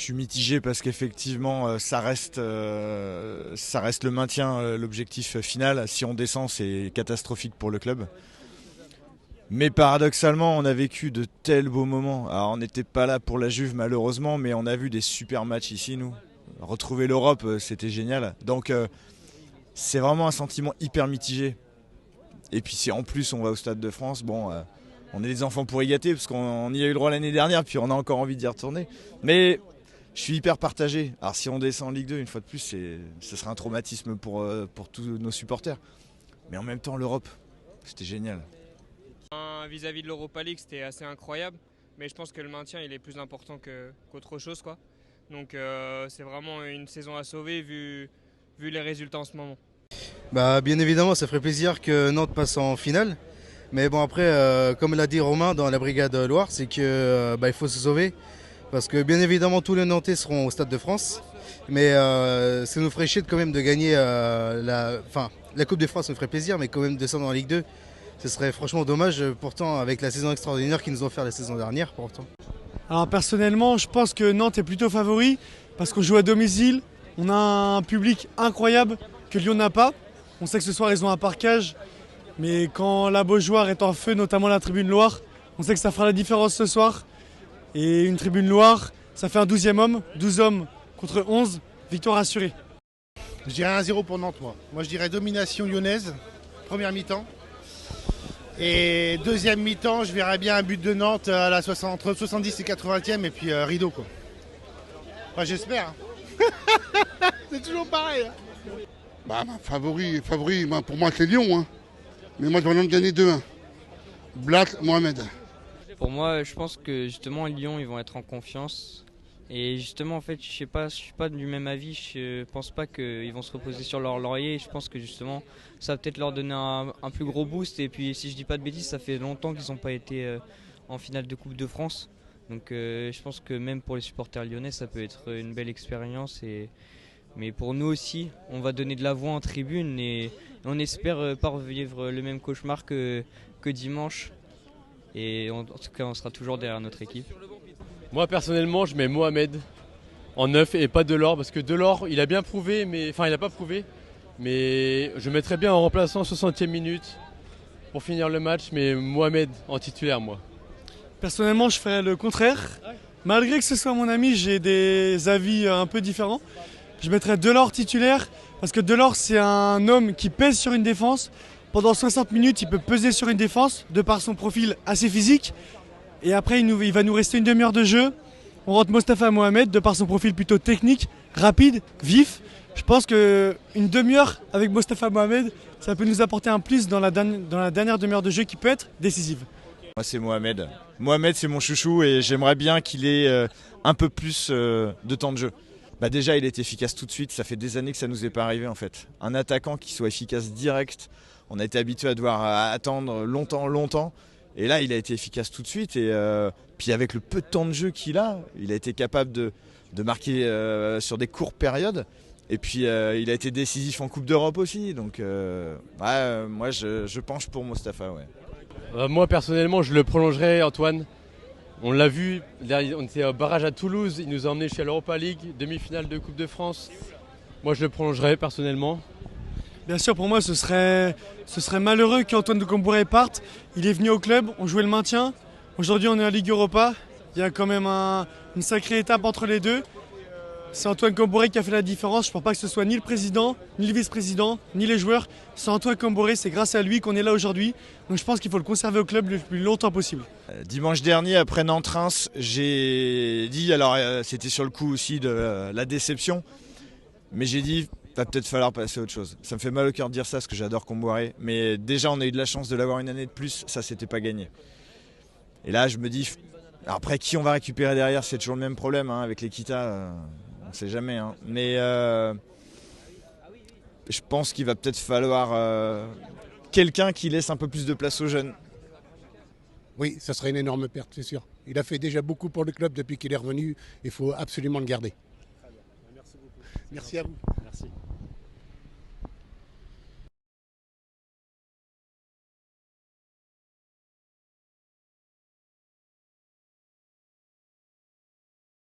suis mitigé parce qu'effectivement, ça reste le maintien, l'objectif final. Si on descend, c'est catastrophique pour le club. Mais paradoxalement, on a vécu de tels beaux moments. Alors, on n'était pas là pour la Juve malheureusement, mais on a vu des super matchs ici, nous. Retrouver l'Europe, c'était génial. Donc, c'est vraiment un sentiment hyper mitigé. Et puis si en plus on va au Stade de France, bon, on est des enfants pour y gâter parce qu'on y a eu le droit l'année dernière, puis on a encore envie d'y retourner. Mais je suis hyper partagé. Alors si on descend en Ligue 2 une fois de plus, ce sera un traumatisme pour tous nos supporters. Mais en même temps l'Europe, c'était génial. Vis-à-vis de l'Europa League, c'était assez incroyable. Mais je pense que le maintien il est plus important qu'autre chose, quoi. Donc c'est vraiment une saison à sauver vu les résultats en ce moment. Bien évidemment, ça ferait plaisir que Nantes passe en finale. Mais bon, après, comme l'a dit Romain dans la Brigade Loire, c'est que il faut se sauver. Parce que bien évidemment, tous les Nantais seront au Stade de France. Mais ça nous ferait chier quand même de gagner la Coupe de France, ça nous ferait plaisir, mais quand même descendre en Ligue 2, ce serait franchement dommage. Pourtant, avec la saison extraordinaire qu'ils nous ont fait la saison dernière, pourtant. Alors personnellement, je pense que Nantes est plutôt favori parce qu'on joue à domicile. On a un public incroyable que Lyon n'a pas. On sait que ce soir ils ont un parquage, mais quand la Beaujoire est en feu, notamment la tribune Loire, on sait que ça fera la différence ce soir. Et une tribune Loire, ça fait un 12e homme, 12 hommes contre 11, victoire assurée. Je dirais 1-0 pour Nantes, moi. Moi je dirais domination lyonnaise, première mi-temps. Et deuxième mi-temps, je verrais bien un but de Nantes à la entre 70 et 80e et puis rideau, quoi. Enfin, j'espère. Hein. C'est toujours pareil. Hein. Favori, pour moi c'est Lyon. Hein. Mais moi je vais gagner 2-1. Blat, Mohamed. Pour moi, je pense que justement Lyon ils vont être en confiance. Et justement en fait, je suis pas du même avis. Je pense pas qu'ils vont se reposer sur leur laurier. Je pense que justement ça va peut-être leur donner un plus gros boost. Et puis si je dis pas de bêtises, ça fait longtemps qu'ils n'ont pas été en finale de Coupe de France. Donc je pense que même pour les supporters lyonnais, ça peut être une belle expérience. Mais pour nous aussi, on va donner de la voix en tribune et on espère pas revivre le même cauchemar que dimanche. Et en tout cas, on sera toujours derrière notre équipe. Moi personnellement, je mets Mohamed en 9 et pas Delors parce que Delors, il a bien prouvé, il n'a pas prouvé. Mais je mettrais bien en remplaçant 60e minute pour finir le match, mais Mohamed en titulaire, moi. Personnellement, je ferais le contraire. Malgré que ce soit mon ami, j'ai des avis un peu différents. Je mettrais Delors titulaire parce que Delors, c'est un homme qui pèse sur une défense. Pendant 60 minutes, il peut peser sur une défense de par son profil assez physique. Et après, il va nous rester une demi-heure de jeu. On rentre Mostafa Mohamed de par son profil plutôt technique, rapide, vif. Je pense qu'une demi-heure avec Mostafa Mohamed, ça peut nous apporter un plus dans la dernière demi-heure de jeu qui peut être décisive. Moi c'est Mohamed. Mohamed c'est mon chouchou et j'aimerais bien qu'il ait un peu plus de temps de jeu. Déjà il est efficace tout de suite, ça fait des années que ça nous est pas arrivé en fait. Un attaquant qui soit efficace direct, on a été habitué à devoir attendre longtemps. Et là il a été efficace tout de suite et puis avec le peu de temps de jeu qu'il a, il a été capable de marquer sur des courtes périodes. Et puis il a été décisif en Coupe d'Europe aussi. Donc moi je penche pour Mostafa. Ouais. Moi personnellement, je le prolongerai, Antoine. On l'a vu, on était au barrage à Toulouse, il nous a emmenés chez l'Europa League, demi-finale de Coupe de France. Moi je le prolongerai personnellement. Bien sûr, pour moi, ce serait malheureux qu'Antoine de Combouré parte. Il est venu au club, on jouait le maintien. Aujourd'hui, on est en Ligue Europa. Il y a quand même une sacrée étape entre les deux. C'est Antoine Combouré qui a fait la différence. Je ne pense pas que ce soit ni le président, ni le vice-président, ni les joueurs. C'est Antoine Combouré, c'est grâce à lui qu'on est là aujourd'hui. Donc je pense qu'il faut le conserver au club le plus longtemps possible. Dimanche dernier, après Nantes-Reims, j'ai dit, alors c'était sur le coup aussi de la déception, mais j'ai dit, va peut-être falloir passer à autre chose. Ça me fait mal au cœur de dire ça parce que j'adore Comboiré, mais déjà on a eu de la chance de l'avoir une année de plus, ça c'était pas gagné. Et là je me dis, alors après qui on va récupérer derrière, c'est toujours le même problème avec l'Equita, on ne sait jamais. Mais je pense qu'il va peut-être falloir quelqu'un qui laisse un peu plus de place aux jeunes. Oui, ça serait une énorme perte, c'est sûr. Il a fait déjà beaucoup pour le club depuis qu'il est revenu, il faut absolument le garder. Merci beaucoup. Merci à vous.